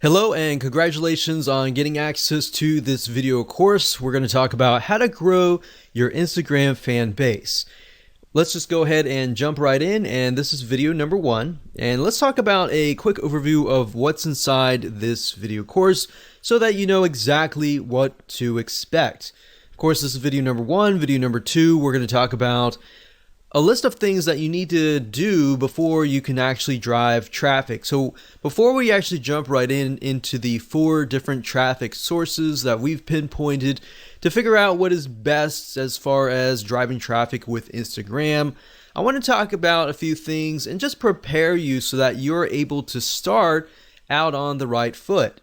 Hello and congratulations on getting access to this video course. We're going to talk about how to grow your Instagram fan base. Let's just go ahead and jump right in, and this is video number 1. And let's talk about a quick overview of what's inside this video course so that you know exactly what to expect. Of course, this is video number 1. Video number 2, we're going to talk about a list of things that you need to do before you can actually drive traffic. So before we actually jump right into the 4 different traffic sources that we've pinpointed to figure out what is best as far as driving traffic with Instagram, I want to talk about a few things and just prepare you so that you're able to start out on the right foot.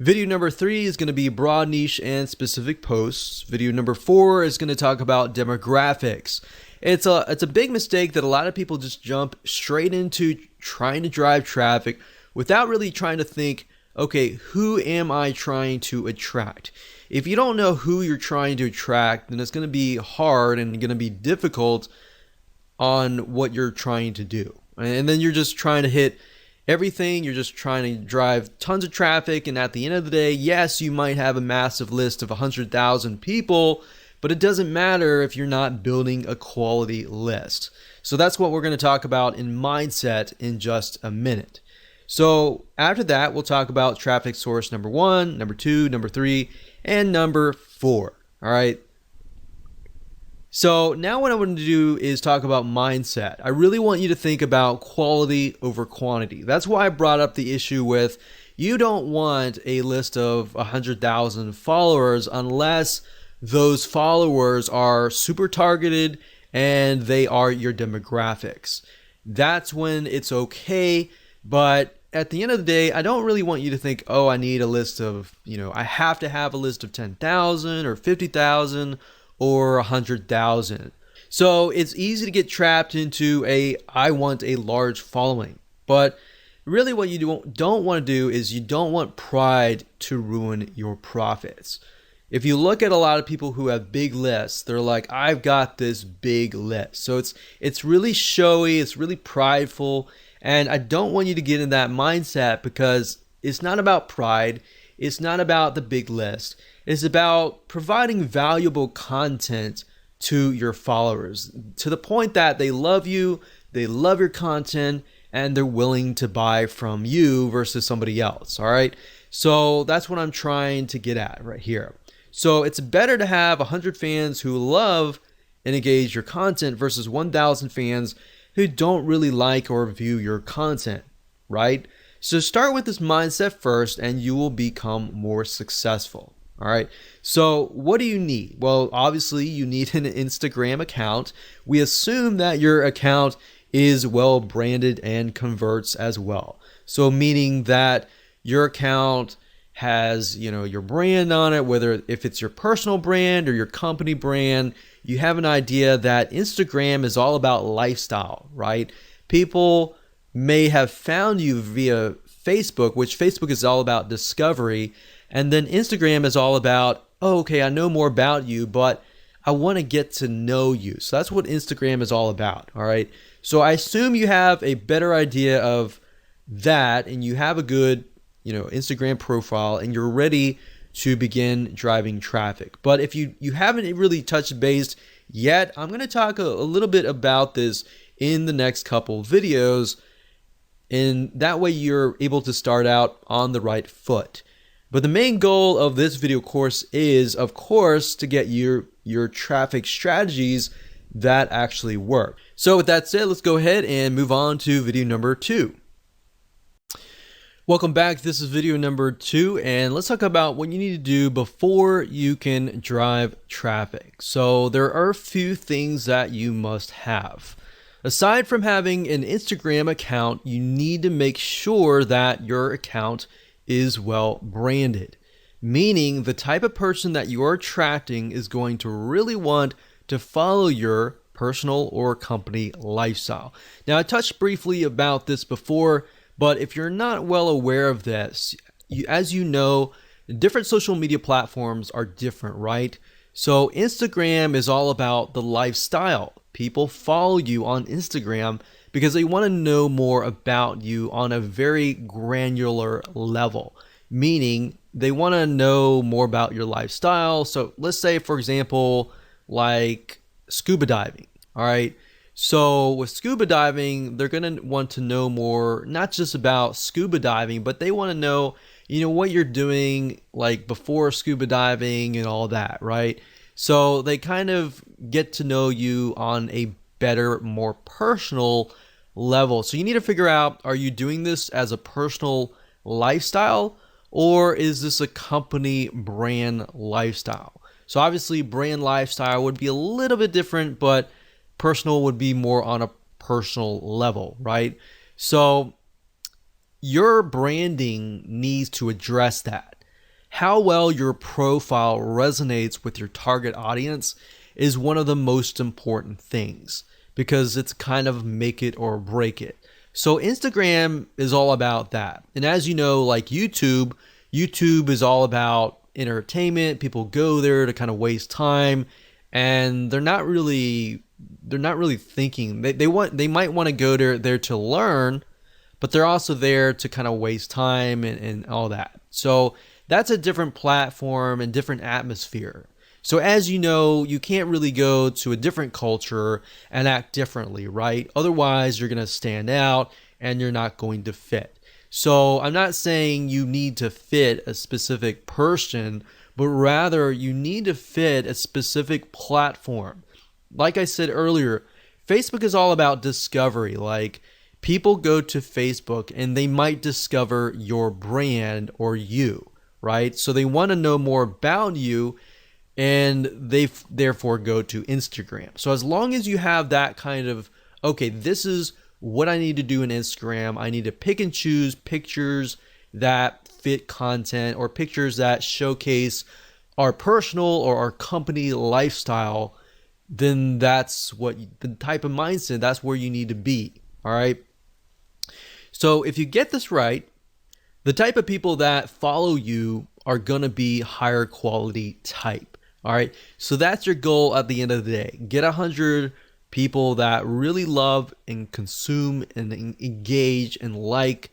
Video number 3 is going to be broad, niche, and specific posts. Video number 4 is going to talk about demographics. It's a big mistake that a lot of people just jump straight into trying to drive traffic without really trying to think, okay, who am I trying to attract? If you don't know who you're trying to attract, then it's going to be hard and going to be difficult on what you're trying to do. And then you're just trying to hit everything. You're just trying to drive tons of traffic, and at the end of the day, yes, you might have a massive list of 100,000 people, but it doesn't matter if you're not building a quality list. So that's what we're going to talk about in mindset in just a minute. So after that, we'll talk about traffic source number 1, number 2, number 3, and number 4. All right. So now what I want to do is talk about mindset. I really want you to think about quality over quantity. That's why I brought up the issue with you don't want a list of 100,000 followers unless those followers are super targeted and they are your demographics. That's when it's okay. But at the end of the day, I don't really want you to think, oh, I need a list of, I have to have a list of 10,000 or 50,000 or 100,000. So it's easy to get trapped into I want a large following. But really what you don't want to do is you don't want pride to ruin your profits. If you look at a lot of people who have big lists, they're like, I've got this big list. So it's really showy, it's really prideful, and I don't want you to get in that mindset because it's not about pride, it's not about the big list. It's about providing valuable content to your followers to the point that they love you, they love your content, and they're willing to buy from you versus somebody else. All right. So that's what I'm trying to get at right here. So it's better to have 100 fans who love and engage your content versus 1,000 fans who don't really like or view your content, right? So start with this mindset first and you will become more successful. All right. So what do you need? Well, obviously you need an Instagram account. We assume that your account is well branded and converts as well. So meaning that your account has, your brand on it, whether if it's your personal brand or your company brand, you have an idea that Instagram is all about lifestyle, right? People may have found you via Facebook, which Facebook is all about discovery. And then Instagram is all about, oh, okay, I know more about you, but I want to get to know you. So that's what Instagram is all about, all right? So I assume you have a better idea of that and you have a good, Instagram profile and you're ready to begin driving traffic. But if you haven't really touched base yet, I'm going to talk a little bit about this in the next couple videos. And that way you're able to start out on the right foot. But the main goal of this video course is, of course, to get your traffic strategies that actually work. So with that said, let's go ahead and move on to video number 2. Welcome back. This is video number 2, and let's talk about what you need to do before you can drive traffic. So there are a few things that you must have. Aside from having an Instagram account, you need to make sure that your account is well branded, meaning the type of person that you are attracting is going to really want to follow your personal or company lifestyle. Now, I touched briefly about this before, but if you're not well aware of this, as you know, different social media platforms are different, right? So Instagram is all about the lifestyle. People follow you on Instagram because they want to know more about you on a very granular level, meaning they want to know more about your lifestyle. So let's say, for example, like scuba diving. All right. So with scuba diving, they're going to want to know more, not just about scuba diving, but they want to know, what you're doing like before scuba diving and all that, right? So they kind of get to know you on a better, more personal level. So you need to figure out, are you doing this as a personal lifestyle, or is this a company brand lifestyle? So obviously brand lifestyle would be a little bit different, but personal would be more on a personal level, right? So your branding needs to address that. How well your profile resonates with your target audience is one of the most important things, because it's kind of make it or break it. So Instagram is all about that. And as you know, like YouTube is all about entertainment. People go there to kind of waste time, and they're not really thinking. They might want to go there to learn, but they're also there to kind of waste time and all that. So that's a different platform and different atmosphere. So as you know, you can't really go to a different culture and act differently, right? Otherwise, you're going to stand out and you're not going to fit. So I'm not saying you need to fit a specific person, but rather you need to fit a specific platform. Like I said earlier, Facebook is all about discovery. Like, people go to Facebook and they might discover your brand or you, right? So they want to know more about you, and they therefore go to Instagram. So as long as you have that kind of, okay, this is what I need to do in Instagram. I need to pick and choose pictures that fit content, or pictures that showcase our personal or our company lifestyle, then that's what the type of mindset, that's where you need to be. All right. So if you get this right, the type of people that follow you are going to be higher quality type. All right. So that's your goal at the end of the day. Get 100 people that really love and consume and engage and like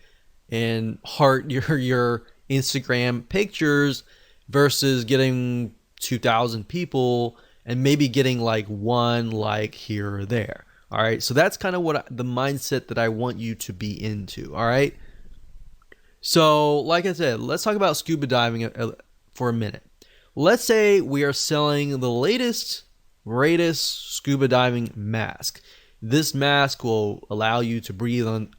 and heart your Instagram pictures, versus getting 2,000 people and maybe getting like one like here or there. All right. So that's kind of the mindset that I want you to be into. All right. So like I said, let's talk about scuba diving for a minute. Let's say we are selling the latest, greatest scuba diving mask. This mask will allow you to breathe on,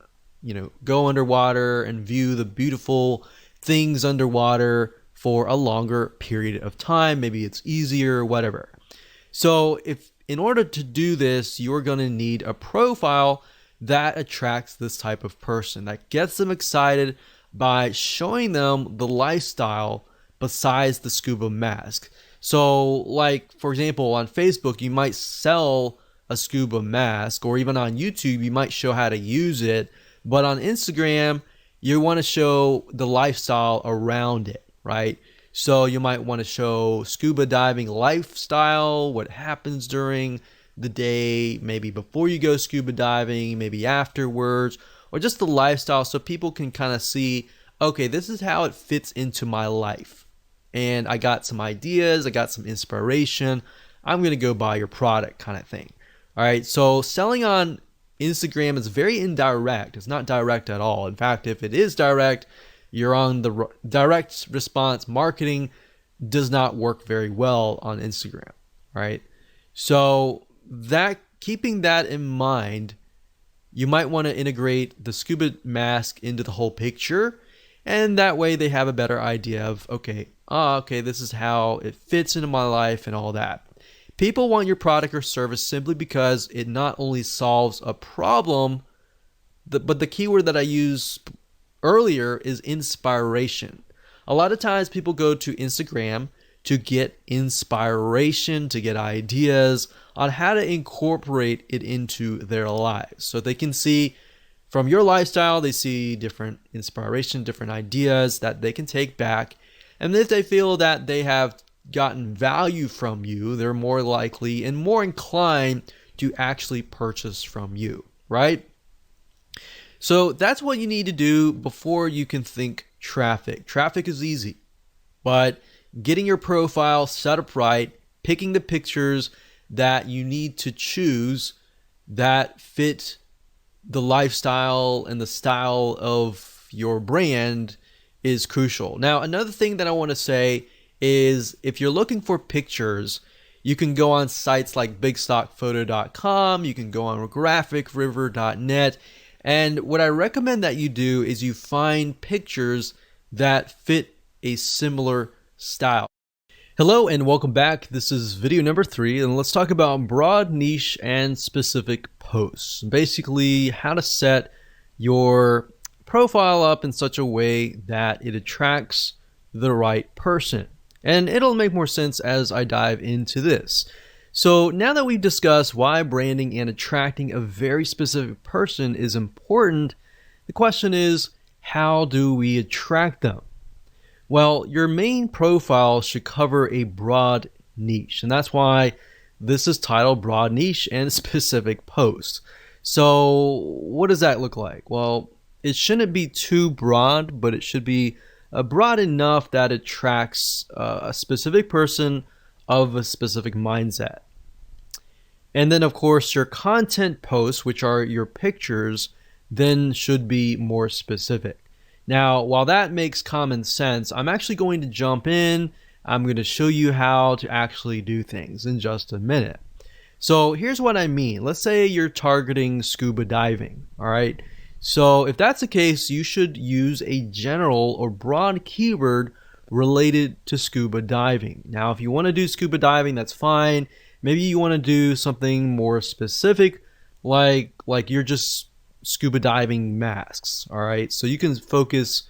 go underwater and view the beautiful things underwater for a longer period of time. Maybe it's easier, whatever. So in order to do this, you're going to need a profile that attracts this type of person, that gets them excited by showing them the lifestyle besides the scuba mask. So like, for example, on Facebook, you might sell a scuba mask, or even on YouTube, you might show how to use it. But on Instagram, you want to show the lifestyle around it, right? So you might want to show scuba diving lifestyle, what happens during the day, maybe before you go scuba diving, maybe afterwards, or just the lifestyle, so people can kind of see, okay, this is how it fits into my life. And I got some ideas, I got some inspiration, I'm going to go buy your product, kind of thing. All right, so selling on Instagram is very indirect. It's not direct at all. In fact, if it is direct, you're on the direct response marketing does not work very well on Instagram, right? So keeping that in mind, you might want to integrate the scuba mask into the whole picture, and that way they have a better idea of, okay, this is how it fits into my life and all that. People want your product or service simply because it not only solves a problem, but the keyword that I used earlier is inspiration. A lot of times people go to Instagram to get inspiration, to get ideas on how to incorporate it into their lives. So they can see from your lifestyle, they see different inspiration, different ideas that they can take back. And if they feel that they have gotten value from you, they're more likely and more inclined to actually purchase from you, right? So that's what you need to do before you can think traffic. Traffic is easy, but getting your profile set up right, picking the pictures that you need to choose that fit the lifestyle and the style of your brand is crucial. Now, another thing that I want to say is if you're looking for pictures, you can go on sites like bigstockphoto.com, you can go on graphicriver.net, and what I recommend that you do is you find pictures that fit a similar style. Hello and welcome back. This is video number 3, and let's talk about broad, niche, and specific posts. Basically, how to set your profile up in such a way that it attracts the right person. And it'll make more sense as I dive into this. So now that we've discussed why branding and attracting a very specific person is important, the question is, how do we attract them? Well, your main profile should cover a broad niche, and that's why this is titled Broad Niche and Specific Post. So what does that look like? Well, it shouldn't be too broad, but it should be broad enough that it attracts a specific person of a specific mindset. And then, of course, your content posts, which are your pictures, then should be more specific. Now, while that makes common sense, I'm actually going to jump in. I'm going to show you how to actually do things in just a minute. So here's what I mean. Let's say you're targeting scuba diving, all right? So if that's the case, you should use a general or broad keyword related to scuba diving. Now, if you want to do scuba diving, that's fine. Maybe you want to do something more specific, like you're just scuba diving masks, all right? So you can focus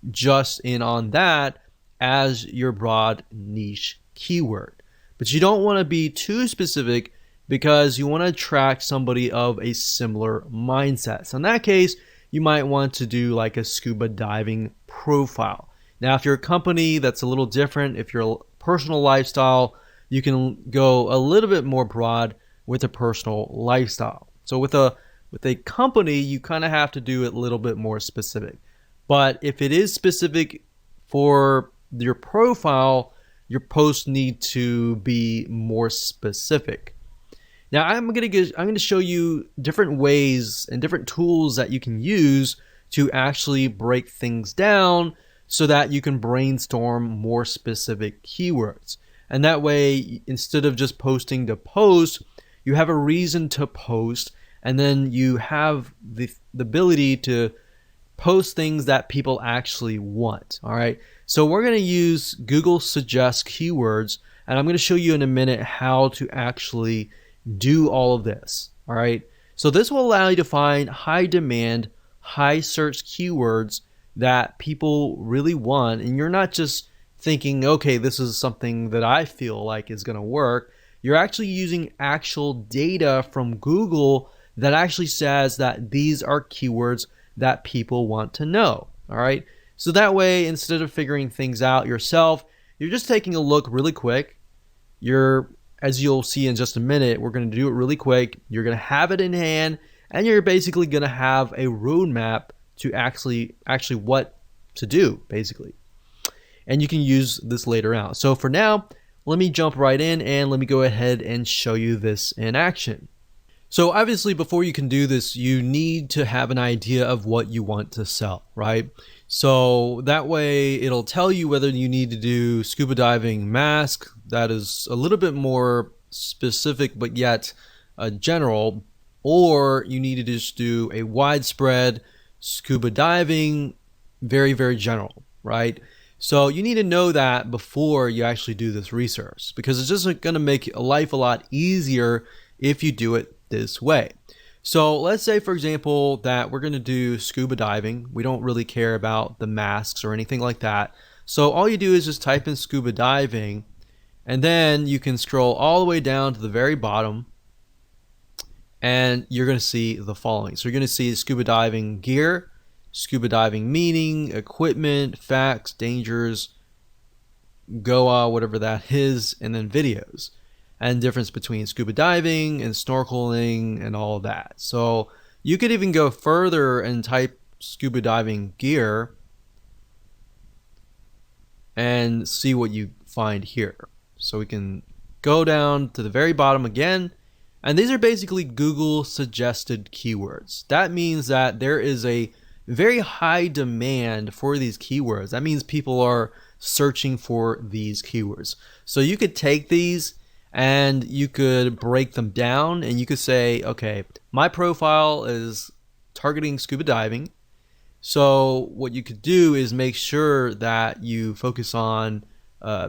just in on that as your broad niche keyword. But you don't want to be too specific because you want to attract somebody of a similar mindset. So in that case, you might want to do like a scuba diving profile. Now, if you're a company, that's a little different. If you're a personal lifestyle, you can go a little bit more broad with a personal lifestyle. So with a company, you kind of have to do it a little bit more specific. But if it is specific for your profile, your posts need to be more specific. Now, I'm going to show you different ways and different tools that you can use to actually break things down so that you can brainstorm more specific keywords. And that way, instead of just posting to post, you have a reason to post, and then you have the ability to post things that people actually want. All right. So we're going to use Google Suggest Keywords, and I'm going to show you in a minute how to actually do all of this. All right. So this will allow you to find high demand, high search keywords that people really want. And you're not just thinking, okay, this is something that I feel like is going to work. You're actually using actual data from Google that actually says that these are keywords that people want to know. All right. So that way, instead of figuring things out yourself, you're just taking a look really quick. As you'll see in just a minute, we're going to do it really quick. You're going to have it in hand, and you're basically going to have a roadmap to actually what to do, basically. And you can use this later on. So for now, let me jump right in and let me go ahead and show you this in action. So obviously, before you can do this, you need to have an idea of what you want to sell, right? So that way it'll tell you whether you need to do scuba diving mask, that is a little bit more specific but yet general, or you need to just do a widespread scuba diving, very, very general, right? So you need to know that before you actually do this research, because it's just going to make life a lot easier if you do it this way. So let's say, for example, that we're going to do scuba diving. We don't really care about the masks or anything like that. So all you do is just type in scuba diving, and then you can scroll all the way down to the very bottom, and you're going to see the following. So you're going to see scuba diving gear, scuba diving meaning, equipment, facts, dangers, Goa, whatever that is, and then videos. And difference between scuba diving and snorkeling and all of that. So You could even go further and type scuba diving gear and see what you find here. So we can go down to the very bottom again, and these are basically Google suggested keywords. That means that there is a very high demand for these keywords. That means people are searching for these keywords. So you could take these and you could break them down, and you could say, okay, my profile is targeting scuba diving. So what you could do is make sure that you focus on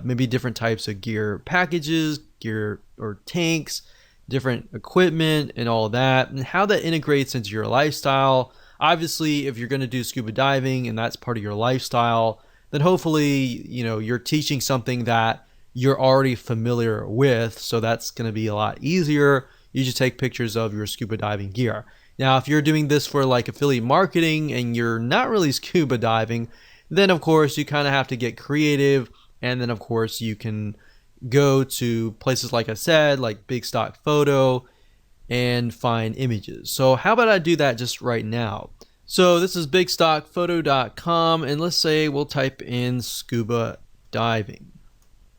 maybe different types of gear packages, gear or tanks, different equipment and all that, and how that integrates into your lifestyle. Obviously, if you're going to do scuba diving and that's part of your lifestyle, then hopefully, you're teaching something that you're already familiar with. So that's going to be a lot easier. You just take pictures of your scuba diving gear. Now, if you're doing this for like affiliate marketing and you're not really scuba diving, then of course you kind of have to get creative. And then of course you can go to places like I said, like Big Stock Photo, and find images. So how about I do that just right now? So this is bigstockphoto.com, and let's say we'll type in scuba diving.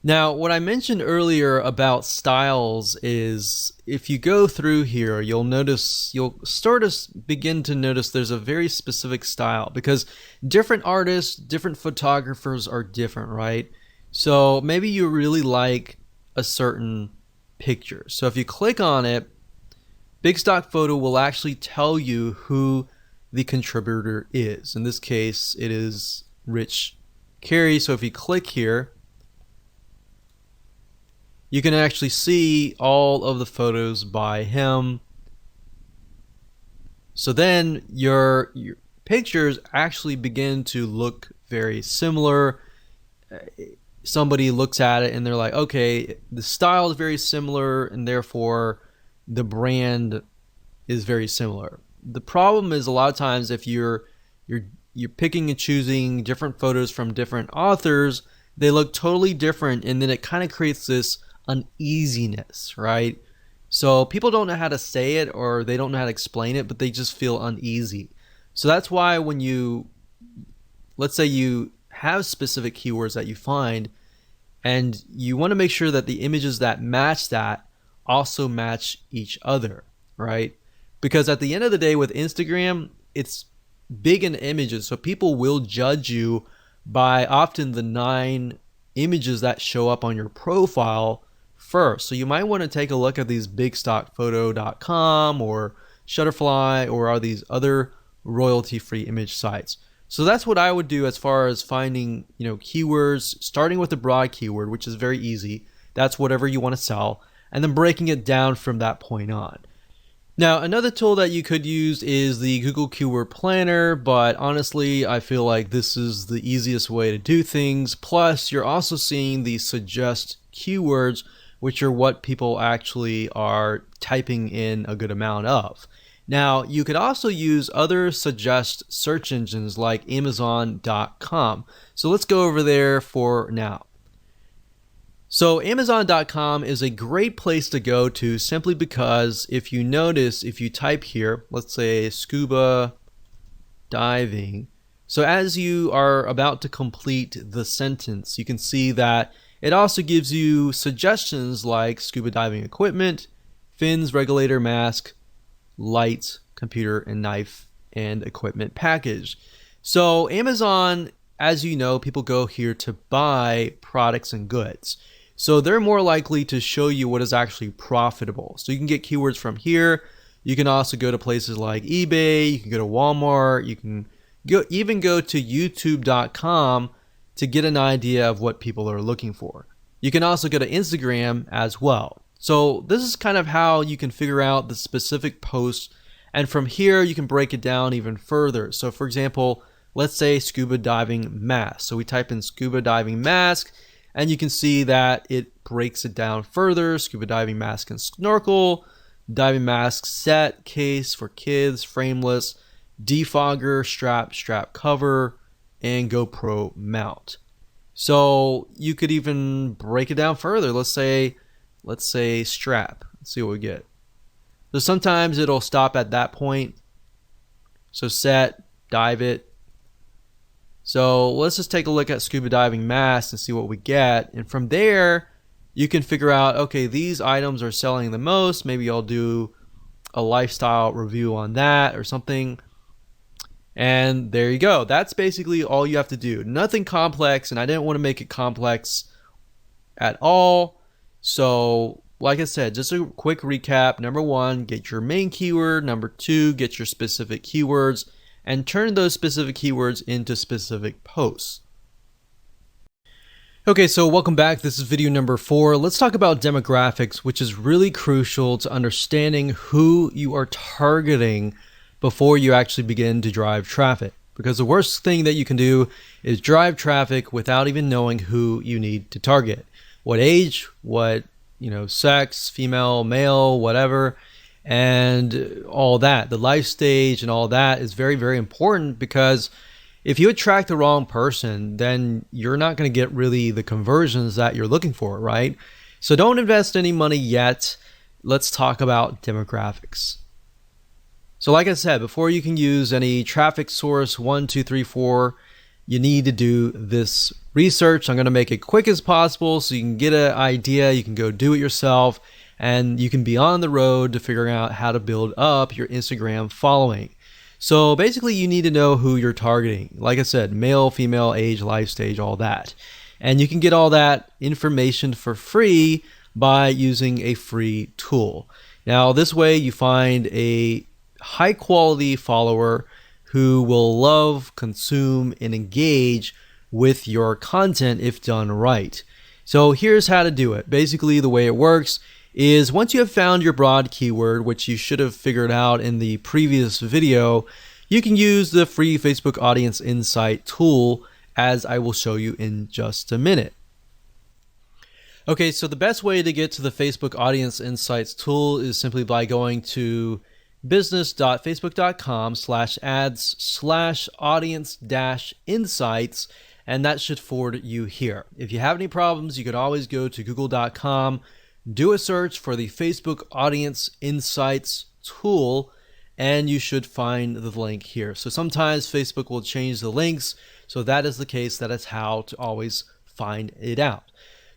Now, what I mentioned earlier about styles is if you go through here, you'll start to begin to notice there's a very specific style, because different artists, different photographers are different, right? So maybe you really like a certain picture. So if you click on it, Big Stock Photo will actually tell you who the contributor is. In this case, it is Rich Carey. So if you click here, you can actually see all of the photos by him. So then your pictures actually begin to look very similar. Somebody looks at it and they're like, okay, the style is very similar, and therefore the brand is very similar. The problem is a lot of times if you're picking and choosing different photos from different authors, they look totally different, and then it kind of creates this uneasiness, right? So people don't know how to say it, or they don't know how to explain it, but they just feel uneasy. So that's why when let's say you have specific keywords that you find, and you want to make sure that the images that match that also match each other, right? Because at the end of the day with Instagram, it's big in images, so people will judge you by often the 9 images that show up on your profile first. So you might want to take a look at these bigstockphoto.com or Shutterfly or are these other royalty-free image sites. So that's what I would do as far as finding, keywords, starting with the broad keyword, which is very easy. That's whatever you want to sell, and then breaking it down from that point on. Now, another tool that you could use is the Google Keyword Planner, but honestly, I feel like this is the easiest way to do things. Plus, you're also seeing the suggest keywords, which are what people actually are typing in a good amount of. Now, you could also use other suggest search engines like Amazon.com. So let's go over there for now. So Amazon.com is a great place to go to simply because if you notice, if you type here, let's say scuba diving. So as you are about to complete the sentence, you can see that it also gives you suggestions like scuba diving equipment, fins, regulator, mask, lights, computer, and knife and equipment package. So Amazon, as you know, people go here to buy products and goods. So they're more likely to show you what is actually profitable. So you can get keywords from here. You can also go to places like eBay. You can go to Walmart. You can even go to youtube.com to get an idea of what people are looking for. You can also go to Instagram as well. So this is kind of how you can figure out the specific posts. And from here, you can break it down even further. So for example, let's say scuba diving mask. So we type in scuba diving mask, and you can see that it breaks it down further. Scuba diving mask and snorkel, diving mask set, case for kids, frameless, defogger, strap cover, and GoPro mount. So you could even break it down further. Let's say strap. Let's see what we get. So sometimes it'll stop at that point, So set, dive it. So let's just take a look at scuba diving masks and see what we get. And from there, you can figure out, okay, these items are selling the most. Maybe I'll do a lifestyle review on that or something. And there you go. That's basically all you have to do. Nothing complex, and I didn't want to make it complex at all. So like I said, just a quick recap. Number one, get your main keyword. Number two, get your specific keywords and turn those specific keywords into specific posts. Okay, so welcome back. This is video number 4. Let's talk about demographics, which is really crucial to understanding who you are targeting before you actually begin to drive traffic. Because the worst thing that you can do is drive traffic without even knowing who you need to target. What age, what, sex, female, male, whatever, and all that. The life stage and all that is very, very important, because if you attract the wrong person, then you're not going to get really the conversions that you're looking for, right? So don't invest any money yet. Let's talk about demographics. So like I said, before you can use any traffic source 1, 2, 3, 4, you need to do this research. I'm going to make it quick as possible so you can get an idea. You can go do it yourself, and you can be on the road to figuring out how to build up your Instagram following. So basically, you need to know who you're targeting. Like I said, male, female, age, life stage, all that. And you can get all that information for free by using a free tool. Now, this way you find a high quality follower who will love, consume, and engage with your content if done right. So here's how to do it. Basically, the way it works is once you have found your broad keyword, which you should have figured out in the previous video, you can use the free Facebook Audience Insight tool, as I will show you in just a minute. Okay, so the best way to get to the Facebook Audience Insights tool is simply by going to business.facebook.com/ads/audience-insights, and that should forward you here. If you have any problems, you could always go to google.com, do a search for the Facebook Audience Insights tool, and you should find the link here. So sometimes Facebook will change the links, so that is the case. That is how to always find it out.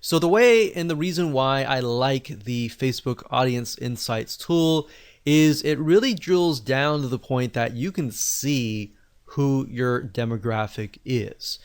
So the way and the reason why I like the Facebook Audience Insights tool is it really drills down to the point that you can see who your demographic is.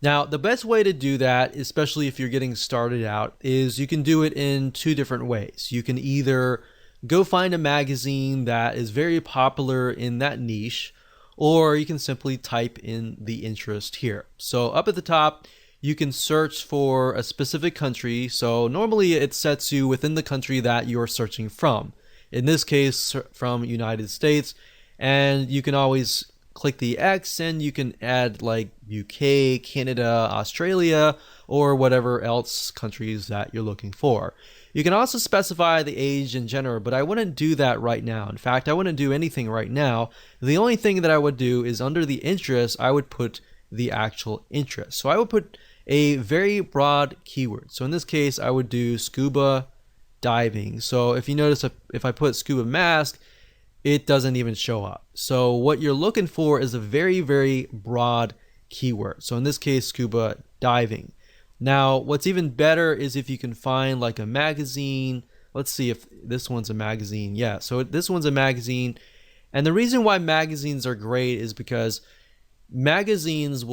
Now, the best way to do that, especially if you're getting started out, is you can do it in two different ways. You can either go find a magazine that is very popular in that niche, or you can simply type in the interest here. So up at the top, you can search for a specific country. So normally it sets you within the country that you're searching from. In this case, from United States, and you can always click the X and you can add like UK, Canada, Australia, or whatever else countries that you're looking for. You can also specify the age and gender, but I wouldn't do that right now. In fact, I wouldn't do anything right now. The only thing that I would do is under the interest, I would put the actual interest. So I would put a very broad keyword. So in this case, I would do scuba diving. So if you notice, if I put scuba mask, it doesn't even show up. So what you're looking for is a very, very broad keyword. So in this case, scuba diving. Now, what's even better is if you can find like a magazine. Let's see if this one's a magazine. Yeah, so this one's a magazine. And the reason why magazines are great is because magazines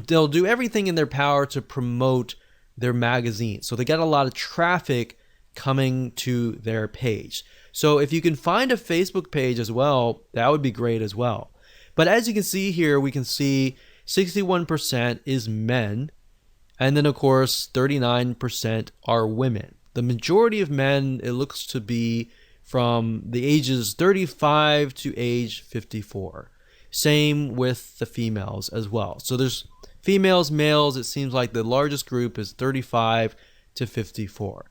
they'll do everything in their power to promote their magazine. So they get a lot of traffic coming to their page. So if you can find a Facebook page as well, that would be great as well. But as you can see here, we can see 61% is men, and then of course 39% are women. The majority of men, it looks to be from the ages 35 to age 54. Same with the females as well. So there's females, males, it seems like the largest group is 35 to 54.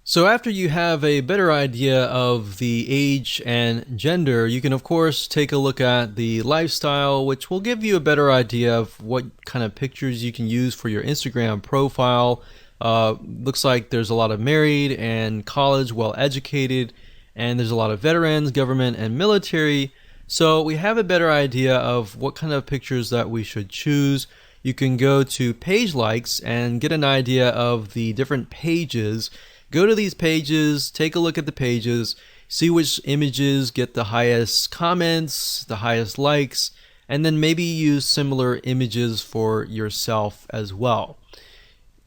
So after you have a better idea of the age and gender, you can of course take a look at the lifestyle, which will give you a better idea of what kind of pictures you can use for your Instagram profile. Looks like there's a lot of married and college, well educated, and there's a lot of veterans, government, and military. So we have a better idea of what kind of pictures that we should choose. You can go to page likes and get an idea of the different pages. Go to these pages, take a look at the pages, see which images get the highest comments, the highest likes, and then maybe use similar images for yourself as well.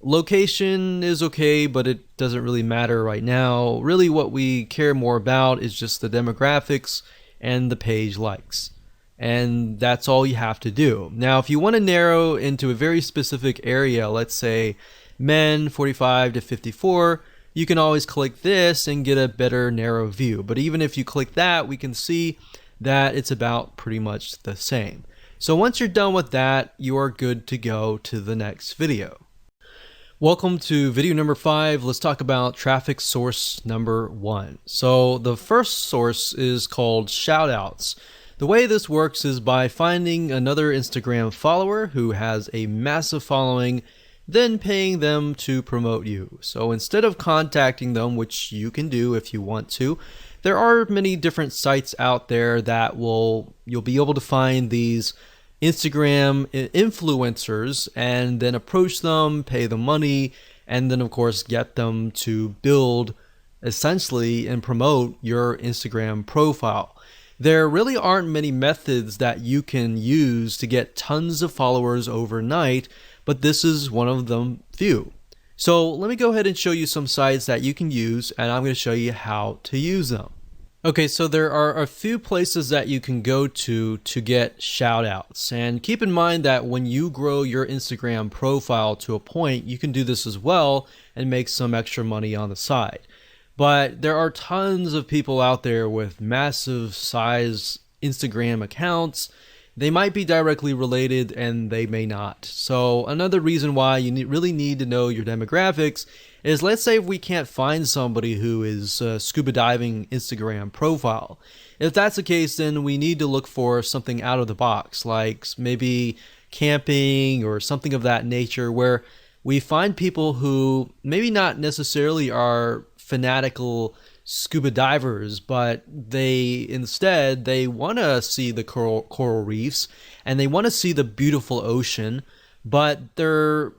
Location is okay, but it doesn't really matter right now. Really what we care more about is just the demographics and the page likes. And that's all you have to do. Now, if you want to narrow into a very specific area, let's say men 45 to 54, you can always click this and get a better narrow view. But even if you click that, we can see that it's about pretty much the same. So once you're done with that, you are good to go to the next video. Welcome to video number 5. Let's talk about traffic source number 1. So the first source is called shoutouts. The way this works is by finding another Instagram follower who has a massive following, then paying them to promote you. So instead of contacting them, which you can do if you want to, there are many different sites out there that you'll be able to find these Instagram influencers and then approach them, pay them money, and then of course get them to build essentially and promote your Instagram profile. There really aren't many methods that you can use to get tons of followers overnight, but this is one of them few. So let me go ahead and show you some sites that you can use, and I'm going to show you how to use them. Okay, so there are a few places that you can go to get shoutouts. And keep in mind that when you grow your Instagram profile to a point, you can do this as well and make some extra money on the side. But there are tons of people out there with massive size Instagram accounts. They might be directly related and they may not. So another reason why you really need to know your demographics is, let's say we can't find somebody who is scuba diving Instagram profile. If that's the case, then we need to look for something out of the box, like maybe camping or something of that nature, where we find people who maybe not necessarily are fanatical scuba divers, but they want to see the coral reefs and they want to see the beautiful ocean, but they're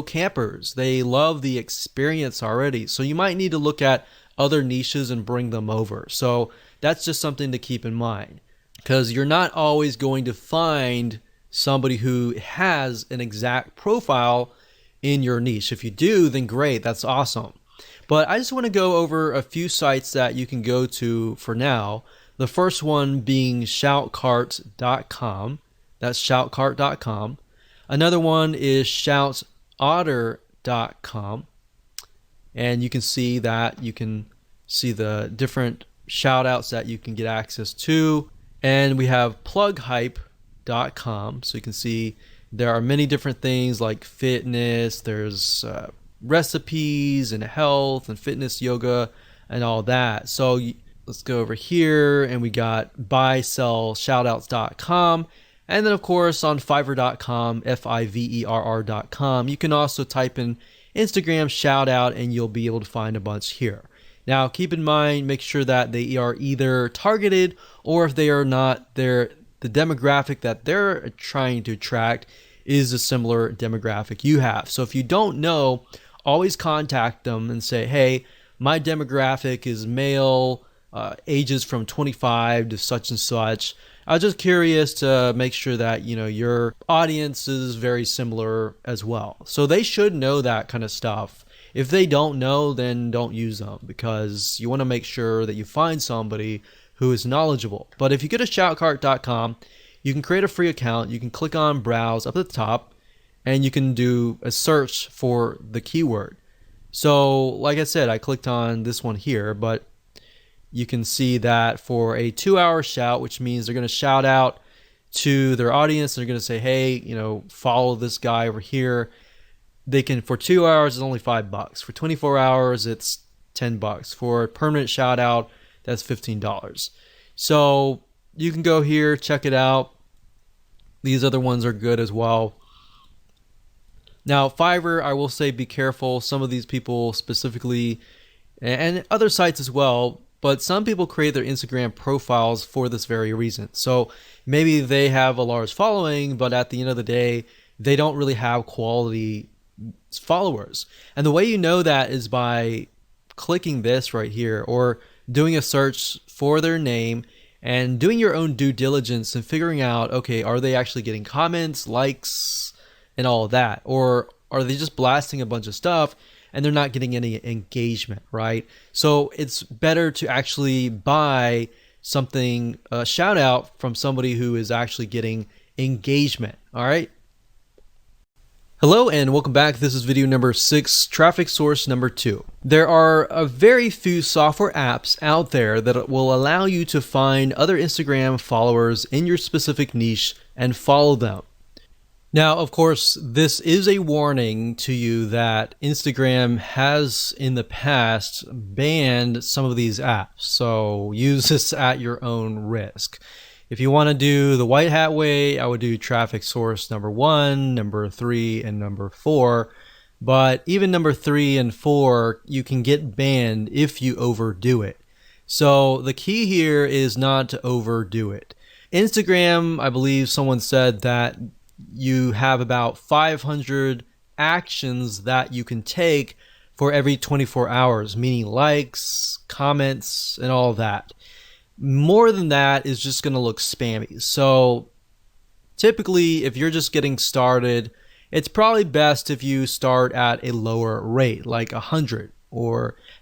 campers. They love the experience already. So you might need to look at other niches and bring them over. So that's just something to keep in mind, because you're not always going to find somebody who has an exact profile in your niche. If you do, then great, that's awesome. But I just want to go over a few sites that you can go to for now. The first one being shoutcart.com. That's shoutcart.com. Another one is shoutotter.com. And you can see the different shout outs that you can get access to. And we have plughype.com. So you can see there are many different things like fitness, there's recipes and health and fitness, yoga, and all that. So let's go over here and we got buysellshoutouts.com. And then of course on fiverr.com, fiverr.com, you can also type in Instagram shout out and you'll be able to find a bunch here. Now keep in mind, make sure that they are either targeted, or if they are not, the demographic that they're trying to attract is a similar demographic you have. So if you don't know, always contact them and say, hey, my demographic is male, ages from 25 to such and such. I was just curious to make sure that your audience is very similar as well. So they should know that kind of stuff. If they don't know, then don't use them, because you want to make sure that you find somebody who is knowledgeable. But if you go to shoutcart.com, you can create a free account. You can click on browse up at the top, and you can do a search for the keyword. So like I said, I clicked on this one here, but you can see that for a 2-hour shout, which means they're going to shout out to their audience. They're going to say, hey, follow this guy over here. They can, for 2 hours, it's only $5. For 24 hours, it's $10. For a permanent shout out, that's $15. So you can go here, check it out. These other ones are good as well. Now, Fiverr, I will say be careful. Some of these people specifically, and other sites as well, but some people create their Instagram profiles for this very reason. So maybe they have a large following, but at the end of the day, they don't really have quality followers. And the way you know that is by clicking this right here or doing a search for their name and doing your own due diligence and figuring out, okay, are they actually getting comments, likes, and all of that? Or are they just blasting a bunch of stuff and they're not getting any engagement, right? So it's better to actually buy something, a shout out from somebody who is actually getting engagement, all right? Hello and welcome back. This is video number 6, traffic source number 2. There are a very few software apps out there that will allow you to find other Instagram followers in your specific niche and follow them. Now, of course, this is a warning to you that Instagram has in the past banned some of these apps. So use this at your own risk. If you want to do the white hat way, I would do traffic source number 1, number 3, and number 4. But even number 3 and 4, you can get banned if you overdo it. So the key here is not to overdo it. Instagram, I believe someone said that you have about 500 actions that you can take for every 24 hours, meaning likes, comments, and all of that. More than that is just going to look spammy. So typically, if you're just getting started, it's probably best if you start at a lower rate, like 100,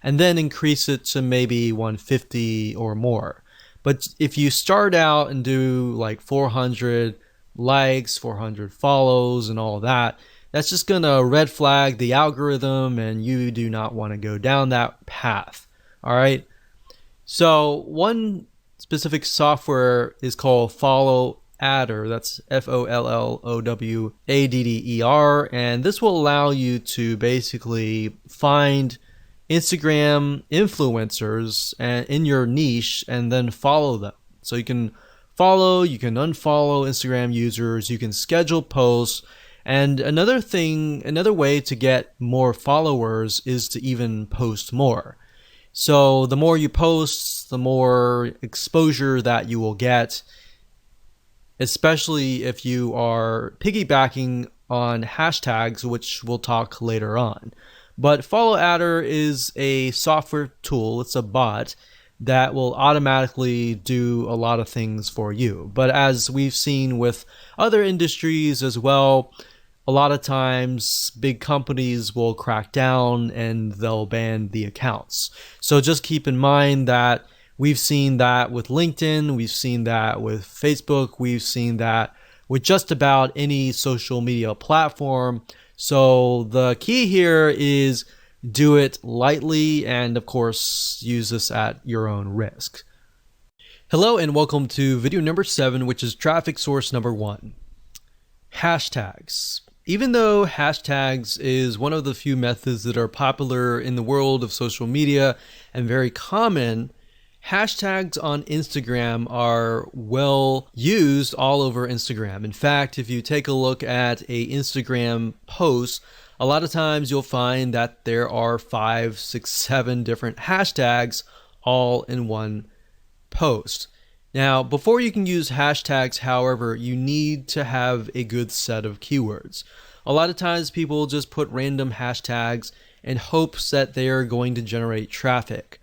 and then increase it to maybe 150 or more. But if you start out and do like 400 likes, 400 follows, and all that, that's just going to red flag the algorithm, and you do not want to go down that path. All right. So one specific software is called Follow Adder. That's FOLLOWADDER, and this will allow you to basically find Instagram influencers in your niche and then follow them. So you can follow, you can unfollow Instagram users, you can schedule posts, and another way to get more followers is to even post more. So the more you post, the more exposure that you will get, especially if you are piggybacking on hashtags, which we'll talk later on. But Follow Adder is a software tool, it's a bot that will automatically do a lot of things for you. But as we've seen with other industries as well, a lot of times big companies will crack down and they'll ban the accounts. So just keep in mind that we've seen that with LinkedIn, we've seen that with Facebook, we've seen that with just about any social media platform. So the key here is do it lightly and of course use this at your own risk. Hello and welcome to video number 7, which is traffic source number 1. Hashtags. Even though hashtags is one of the few methods that are popular in the world of social media and very common, hashtags on Instagram are well used all over Instagram. In fact, if you take a look at a Instagram post, a lot of times you'll find that there are 5, 6, 7 different hashtags all in one post. Now, before you can use hashtags, however, you need to have a good set of keywords. A lot of times people just put random hashtags in hopes that they are going to generate traffic.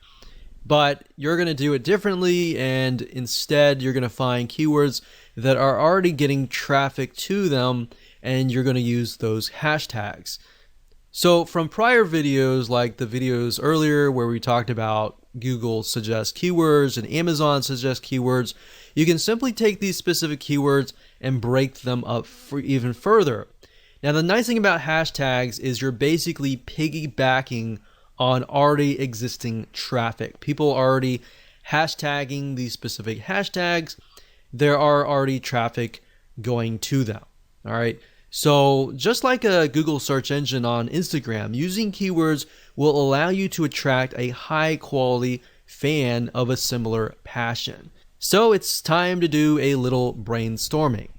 But you're going to do it differently, and instead you're going to find keywords that are already getting traffic to them, and you're going to use those hashtags. So from prior videos, like the videos earlier where we talked about Google suggest keywords and Amazon suggest keywords, you can simply take these specific keywords and break them up for even further. Now, the nice thing about hashtags is you're basically piggybacking on already existing traffic. People are already hashtagging these specific hashtags. There are already traffic going to them. All right. So just like a Google search engine on Instagram, using keywords will allow you to attract a high quality fan of a similar passion. So it's time to do a little brainstorming.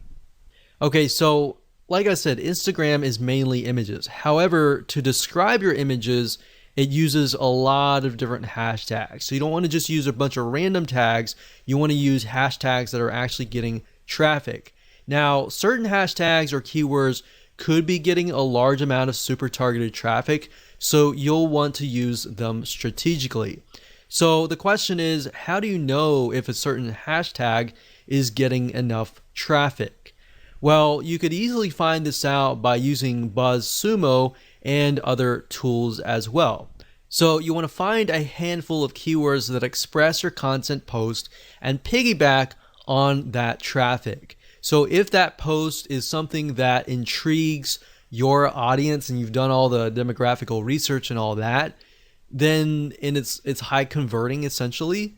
Okay, so like I said, Instagram is mainly images. However, to describe your images it uses a lot of different hashtags. So you don't want to just use a bunch of random tags. You want to use hashtags that are actually getting traffic. Now, certain hashtags or keywords could be getting a large amount of super targeted traffic, so you'll want to use them strategically. So the question is, how do you know if a certain hashtag is getting enough traffic? Well, you could easily find this out by using BuzzSumo and other tools as well. So you want to find a handful of keywords that express your content post and piggyback on that traffic. So if that post is something that intrigues your audience and you've done all the demographical research and all that, then it's high converting essentially,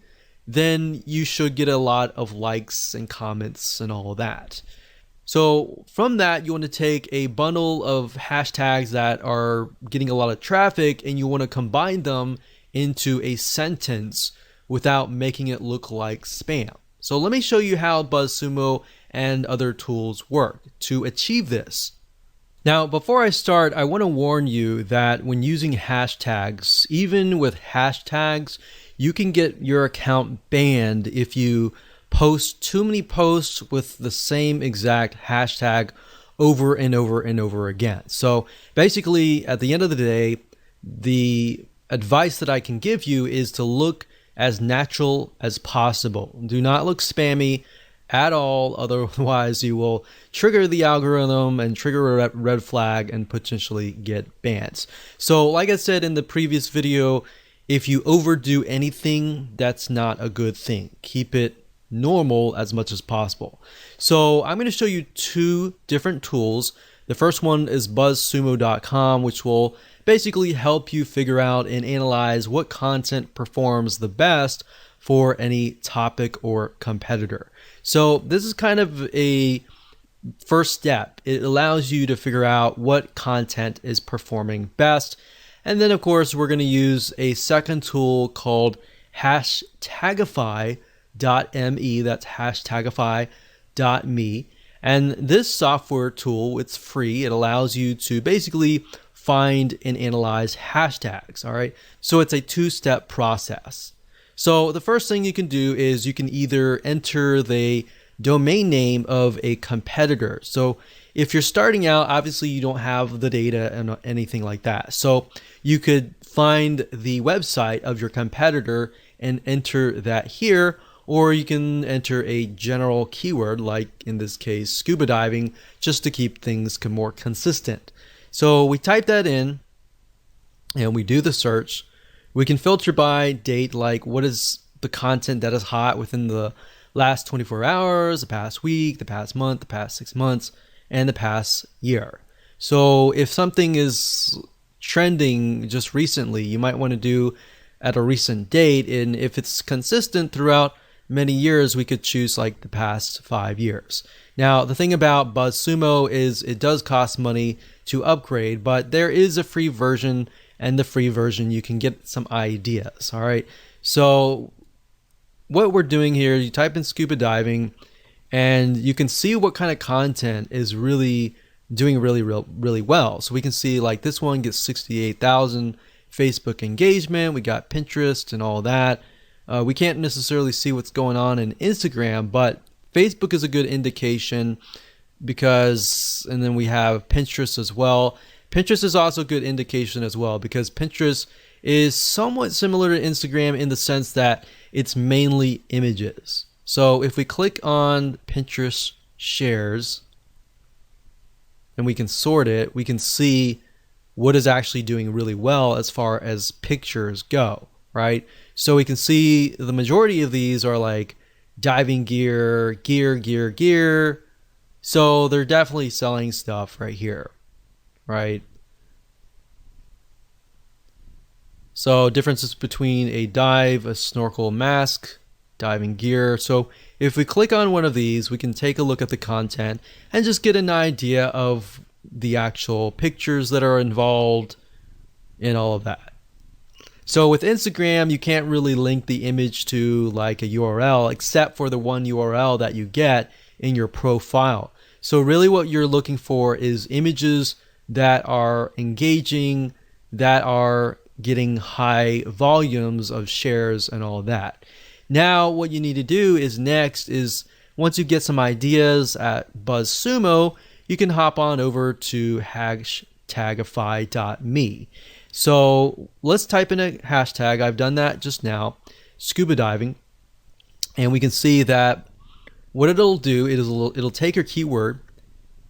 then you should get a lot of likes and comments and all that. So from that, you want to take a bundle of hashtags that are getting a lot of traffic and you want to combine them into a sentence without making it look like spam. So let me show you how BuzzSumo and other tools work to achieve this. Now, before I start, I want to warn you that when using hashtags, even with hashtags, you can get your account banned if you post too many posts with the same exact hashtag over and over and over again. So basically, at the end of the day, the advice that I can give you is to look as natural as possible. Do not look spammy at all, otherwise you will trigger the algorithm and trigger a red flag and potentially get bans. So like I said in the previous video, if you overdo anything, that's not a good thing. Keep it normal as much as possible. So I'm going to show you two different tools. The first one is buzzsumo.com, which will basically help you figure out and analyze what content performs the best for any topic or competitor. So this is kind of a first step. It allows you to figure out what content is performing best. And then of course, we're going to use a second tool called hashtagify.me. That's hashtagify.me. And this software tool, it's free. It allows you to basically find and analyze hashtags. All right. So it's a two-step process. So the first thing you can do is you can either enter the domain name of a competitor. So if you're starting out, obviously you don't have the data and anything like that. So you could find the website of your competitor and enter that here, or you can enter a general keyword, like in this case, scuba diving, just to keep things more consistent. So we type that in and we do the search. We can filter by date, like what is the content that is hot within the last 24 hours, the past week, the past month, the past 6 months, and the past year. So if something is trending just recently, you might want to do at a recent date. And if it's consistent throughout many years, we could choose like the past 5 years. Now, the thing about BuzzSumo is it does cost money to upgrade, but there is a free version, and the free version you can get some ideas. All right. So what we're doing here, you type in scuba diving and you can see what kind of content is really doing really well. So we can see like this one gets 68,000 Facebook engagement. We got Pinterest and all that. We can't necessarily see what's going on in Instagram, but Facebook is a good indication because, and then we have Pinterest as well. Pinterest is also a good indication as well because Pinterest is somewhat similar to Instagram in the sense that it's mainly images. So if we click on Pinterest shares and we can sort it, we can see what is actually doing really well as far as pictures go, right? So we can see the majority of these are like diving gear. So they're definitely selling stuff right here, right? So differences between a dive, a snorkel, mask, diving gear. So if we click on one of these, we can take a look at the content and just get an idea of the actual pictures that are involved in all of that. So with Instagram, you can't really link the image to like a URL except for the one URL that you get in your profile. So really what you're looking for is images that are engaging, that are getting high volumes of shares and all of that. Now what you need to do is next is once you get some ideas at BuzzSumo, you can hop on over to hashtagify.me. So let's type in a hashtag. I've done that just now, scuba diving, and we can see that what it'll do is it'll take your keyword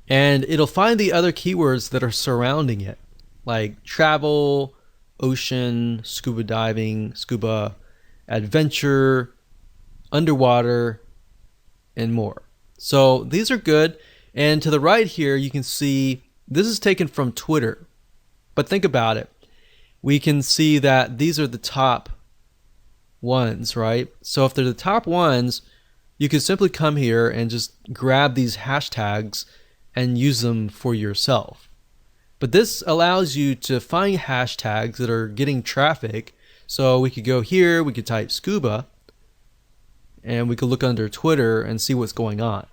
and it'll find the other keywords that are surrounding it, like travel, ocean, scuba diving, scuba adventure, underwater, and more. So these are good. And to the right here, you can see this is taken from Twitter. But think about it. We can see that these are the top ones, right? So if they're the top ones, you can simply come here and just grab these hashtags and use them for yourself. But this allows you to find hashtags that are getting traffic. So we could go here, we could type scuba, and we could look under Twitter and see what's going on.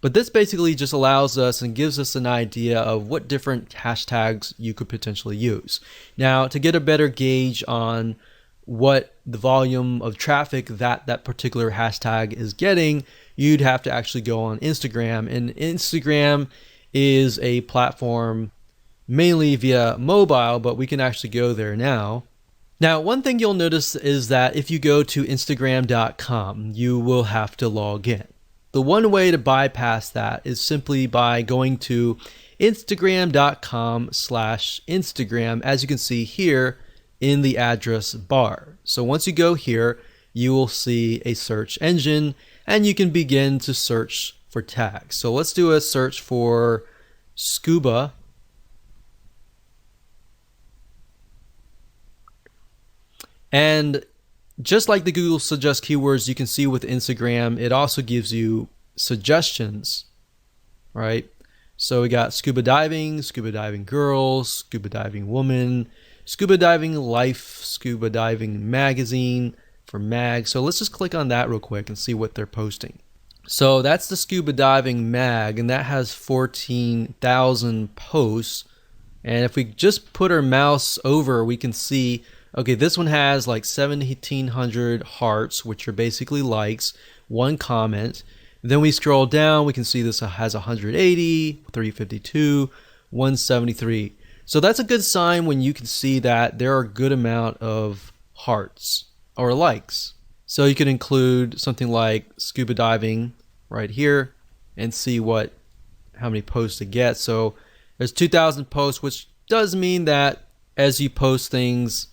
But this basically just allows us and gives us an idea of what different hashtags you could potentially use. Now, to get a better gauge on what the volume of traffic that particular hashtag is getting, you'd have to actually go on Instagram. And Instagram is a platform mainly via mobile, but we can actually go there now. Now, one thing you'll notice is that if you go to Instagram.com, you will have to log in. The one way to bypass that is simply by going to Instagram.com/Instagram, as you can see here in the address bar. So once you go here, you will see a search engine and you can begin to search for tags. So let's do a search for scuba. And just like the Google Suggest keywords, you can see with Instagram, it also gives you suggestions, right? So we got scuba diving girl, scuba diving woman, scuba diving life, scuba diving magazine for mag. So let's just click on that real quick and see what they're posting. So that's the scuba diving mag, and that has 14,000 posts. And if we just put our mouse over, we can see, okay, this one has like 1,700 hearts, which are basically likes, one comment. Then we scroll down, we can see this has 180, 352, 173. So that's a good sign when you can see that there are a good amount of hearts or likes. So you could include something like scuba diving right here and see how many posts it gets. So there's 2,000 posts, which does mean that as you post things,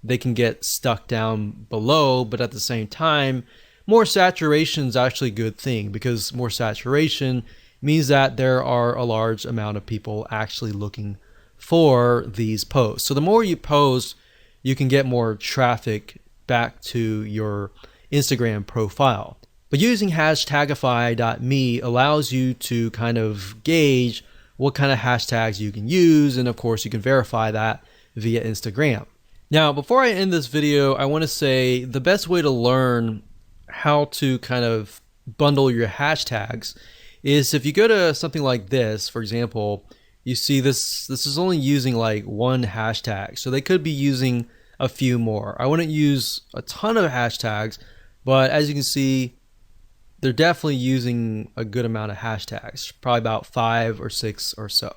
they can get stuck down below, but at the same time, more saturation is actually a good thing, because more saturation means that there are a large amount of people actually looking for these posts. So the more you post, you can get more traffic back to your Instagram profile. But using hashtagify.me allows you to kind of gauge what kind of hashtags you can use, and of course you can verify that via Instagram. Now, before I end this video, I want to say the best way to learn how to kind of bundle your hashtags is if you go to something like this. For example, you see this is only using like one hashtag, so they could be using a few more. I wouldn't use a ton of hashtags, but as you can see, they're definitely using a good amount of hashtags, probably about 5 or 6 or so.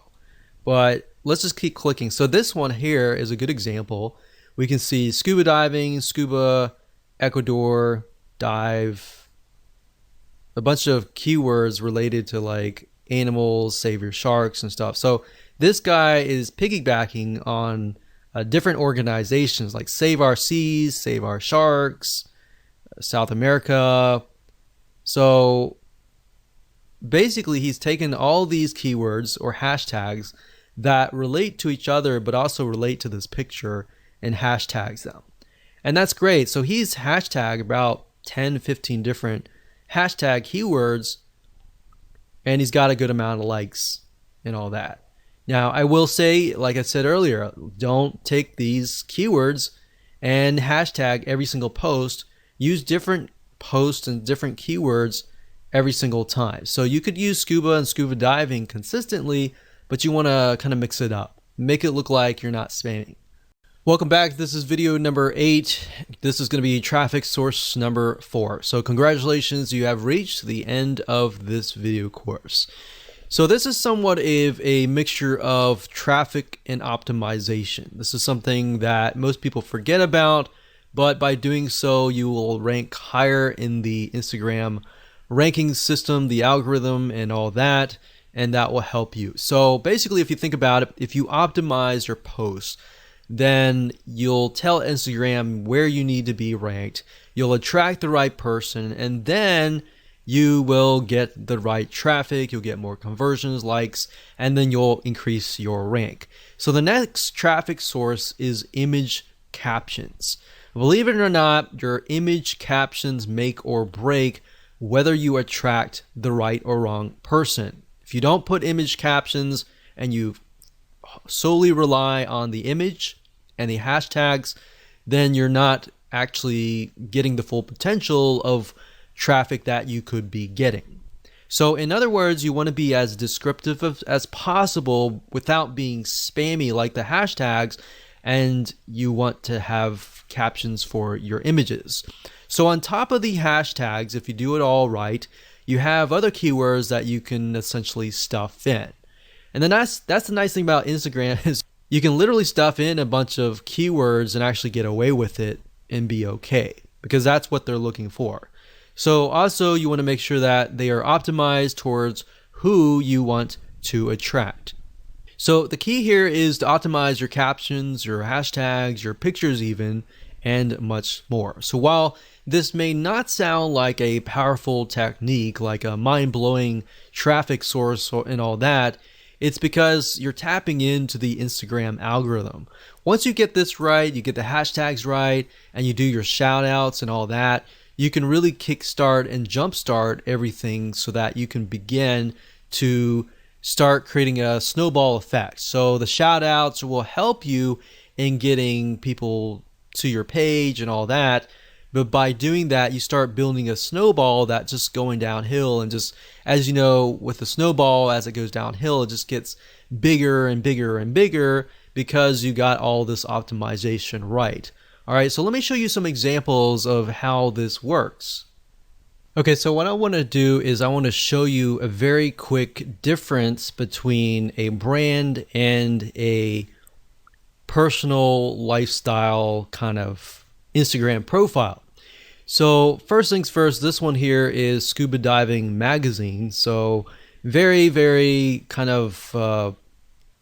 But let's just keep clicking. So this one here is a good example. We can see scuba diving, scuba, Ecuador, dive, a bunch of keywords related to like animals, save your sharks and stuff. So this guy is piggybacking on different organizations like Save Our Seas, Save Our Sharks, South America. So basically he's taken all these keywords or hashtags that relate to each other but also relate to this picture and hashtags them. And that's great. So he's hashtagged about 10, 15 different hashtag keywords, and he's got a good amount of likes and all that. Now, I will say, like I said earlier, don't take these keywords and hashtag every single post. Use different posts and different keywords every single time. So you could use scuba and scuba diving consistently, but you want to kind of mix it up. Make it look like you're not spamming. Welcome back. This is video number 8. This is going to be traffic source number 4. So congratulations, you have reached the end of this video course. So this is somewhat of a mixture of traffic and optimization. This is something that most people forget about, but by doing so, you will rank higher in the Instagram ranking system, the algorithm, and all that, and that will help you. So basically, if you think about it, if you optimize your posts, then you'll tell Instagram where you need to be ranked. You'll attract the right person, and then you will get the right traffic. You'll get more conversions, likes, and then you'll increase your rank. So the next traffic source is image captions. Believe it or not, your image captions make or break whether you attract the right or wrong person. If you don't put image captions and you solely rely on the image and the hashtags, then you're not actually getting the full potential of traffic that you could be getting. So in other words, you want to be as descriptive as possible without being spammy like the hashtags, and you want to have captions for your images. So on top of the hashtags, if you do it all right, you have other keywords that you can essentially stuff in. And then that's the nice thing about Instagram is you can literally stuff in a bunch of keywords and actually get away with it and be okay, because that's what they're looking for. So also you want to make sure that they are optimized towards who you want to attract. So the key here is to optimize your captions, your hashtags, your pictures even, and much more. So while this may not sound like a powerful technique, like a mind-blowing traffic source and all that, it's because you're tapping into the Instagram algorithm. Once you get this right, you get the hashtags right, and you do your shout outs and all that, you can really kickstart and jumpstart everything so that you can begin to start creating a snowball effect. So the shout outs will help you in getting people to your page and all that. But by doing that, you start building a snowball that's just going downhill. And just, as you know, with the snowball, as it goes downhill, it just gets bigger and bigger and bigger because you got all this optimization right. All right, so let me show you some examples of how this works. Okay, so what I want to do is I want to show you a very quick difference between a brand and a personal lifestyle kind of Instagram profile. So first things first, this one here is Scuba Diving Magazine. So very, very kind of,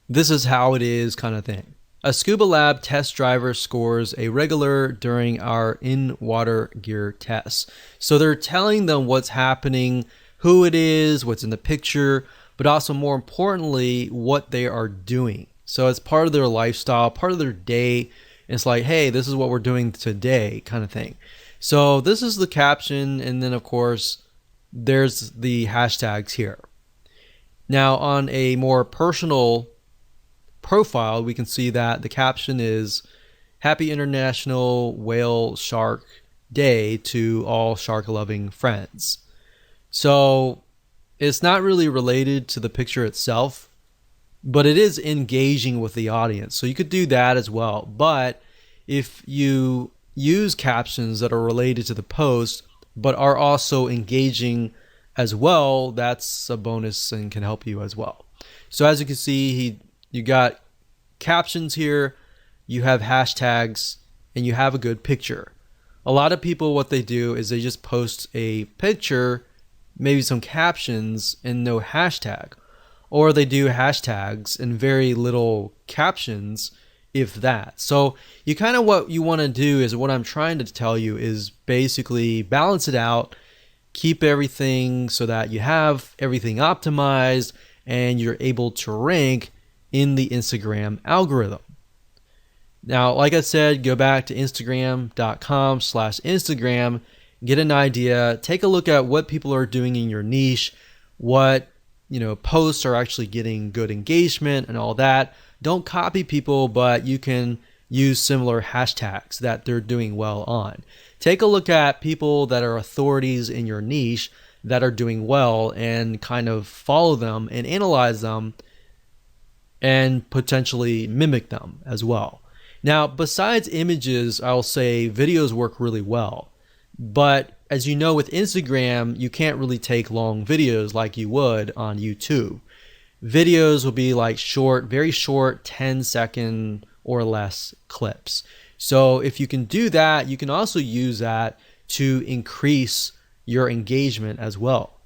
this is how it is kind of thing. A scuba lab test driver scores a regular during our in-water gear tests. So they're telling them what's happening, who it is, what's in the picture, but also more importantly, what they are doing. So it's part of their lifestyle, part of their day. It's like, hey, this is what we're doing today kind of thing. So this is the caption, and then of course, there's the hashtags here. Now on a more personal profile, we can see that the caption is Happy International Whale Shark Day to all shark-loving friends. So it's not really related to the picture itself, but it is engaging with the audience. So you could do that as well. But if you use captions that are related to the post but are also engaging as well, that's a bonus and can help you as well. So as you can see, you got captions here, you have hashtags, and you have a good picture. A lot of people, what they do is they just post a picture, maybe some captions, and no hashtag. Or they do hashtags and very little captions, if that. So you kind of, what you want to do is, what I'm trying to tell you is basically balance it out, keep everything so that you have everything optimized and you're able to rank in the Instagram algorithm. Now, like I said, go back to instagram.com/Instagram, get an idea, take a look at what people are doing in your niche, what posts are actually getting good engagement and all that. Don't copy people, but you can use similar hashtags that they're doing well on. Take a look at people that are authorities in your niche that are doing well and kind of follow them and analyze them and potentially mimic them as well. Now, besides images, I'll say videos work really well. But as you know, with Instagram, you can't really take long videos like you would on YouTube. Videos will be like short, very short, 10-second or less clips. So if you can do that, you can also use that to increase your engagement as well.